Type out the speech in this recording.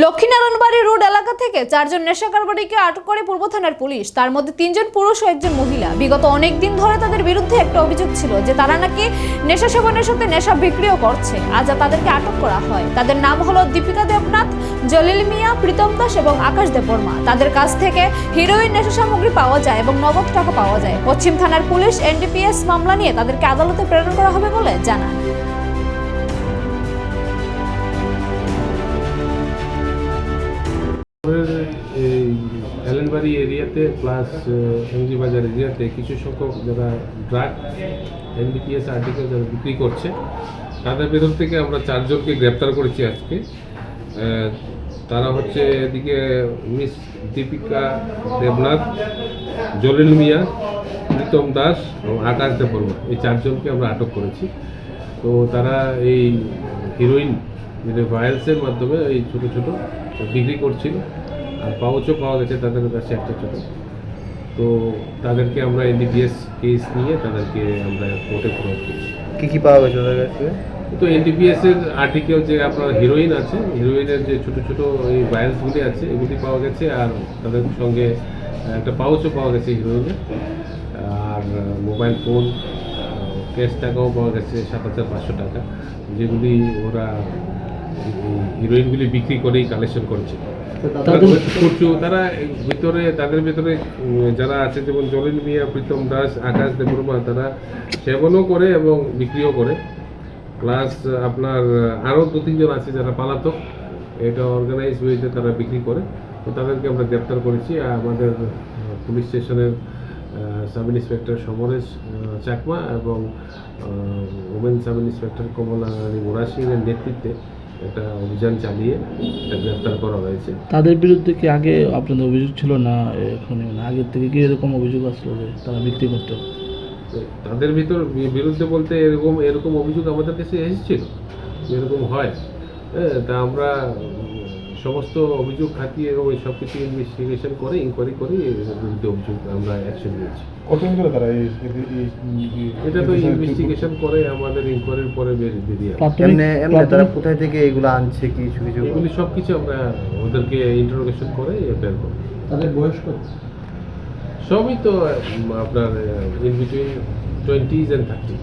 লক্ষ্মীনারায়ণবাড়ি road এলাকা থেকে 4 জন নেশা কারবারিকে আটক করে পূর্ব থানার পুলিশ। তার মধ্যে 3 জন পুরুষ ও 1 জন মহিলা। বিগত অনেক দিন ধরে তাদের বিরুদ্ধে একটা অভিযোগ ছিল যে তারা নাকি নেশা সেবনের সাথে নেশা বিক্রিও করছে। আজ তাদেরকে আটক করা হয়। তাদের নাম হলো দীপিকা দেবনাথ, জলিল মিয়া, প্রীতম দাস এবং আকাশ দেববর্মা। তাদের কাছ থেকে হিরোইন নেশা সামগ্রী পাওয়া যায় এবং নগদ টাকা পাওয়া যায়। পশ্চিম থানার পুলিশ এনডিপিএস মামলা নিয়ে তাদেরকে আদালতে প্রেরণ করা হবে বলে জানান। এলেনবাড়ি এরিয়াতে প্লাস এমজি বাজার এরিয়াতে কিছু সংখ্যক যারা ড্রাগ এনডিপিএস আর্টিকেল যারা বিক্রি করছে তাদের ভেতর থেকে আমরা 4 জনকে গ্রেপ্তার করেছি আজকে। তারা হচ্ছে এদিকে মিস দীপিকা দেবনাথ, জলিল মিয়া, প্রীতম দাস এবং আকাশ দেববর্মা, এই 4 জনকে আমরা আটক করেছি। তো তারা এই হিরোইন ভায়ালসের মাধ্যমে এই ছোটো ছোটো বিক্রি করছিল, আর পাউচও পাওয়া গেছে তাদের কাছে একটা ছোটো। তো তাদেরকে আমরা এনডিপিএস কেস নিয়ে তাদেরকে আমরা কোর্টে প্রয়োগ করছি। কী পাওয়া গেছে তাদের কাছে? তো এনডিপিএসের আর্টিকেল যে আপনার হিরোইন আছে, হিরোইনের যে ছোটো ছোটো এই ভায়ালসগুলি আছে এগুলি পাওয়া গেছে, আর তাদের সঙ্গে একটা পাউচও পাওয়া গেছে হিরোইনের, আর মোবাইল ফোন, ক্যাশ টাকাও পাওয়া গেছে 7,500 টাকা, যেগুলি ওরা হিরোইনগুলি বিক্রি করেই কালেকশন করছে। তারা ভিতরে তাদের ভিতরে যারা আছে যেমন জলিল মিয়া, প্রীতম দাস, আকাশ দেববর্মা, তারা সেবনও করে এবং বিক্রিও করে। প্লাস আপনার আরও 2-3 জন আছে যারা পালাতক, এটা অর্গানাইজ ওয়েতে তারা বিক্রি করে। তো তাদেরকে আমরা গ্রেপ্তার করেছি। আমাদের পুলিশ স্টেশনের সাব ইন্সপেক্টর সমরেশ চাকমা এবং ওমেন সাব ইন্সপেক্টর কমলা মোরাশিনের নেতৃত্বে একটা অভিযান চালিয়ে এটা গ্রেপ্তার করা হয়েছে। তাদের বিরুদ্ধে কি আগে আপনাদের অভিযোগ ছিল না এখন আগের থেকে কি এরকম অভিযোগ আসলো যে তারা বিক্রি করতো? তাদের বিরুদ্ধে বলতে এরকম অভিযোগ আমাদের কাছে এসেছিল, এরকম হয়। তা আমরা সমস্ত অভিযোগ খাতিয়ে ওই সব কিছু ইনভেস্টিগেশন করে ইনকোয়ারি করে বিরুদ্ধে অভিযোগ আমরা অ্যাকশন নিয়েছি। কতদিন ধরে তারা এটা তো ইনভেস্টিগেশন করে আমাদের ইনকোয়ারির পরে বেরিয়ে তারা কোথায় থেকে এগুলো আনছে কিছু কিছু এগুলি সব কিছু আমরা ওদেরকে ইন্টারোগেশন করে বের করি। তাদের বয়স কত? সবই তো আপনার ইন বিটুইন 20s and 30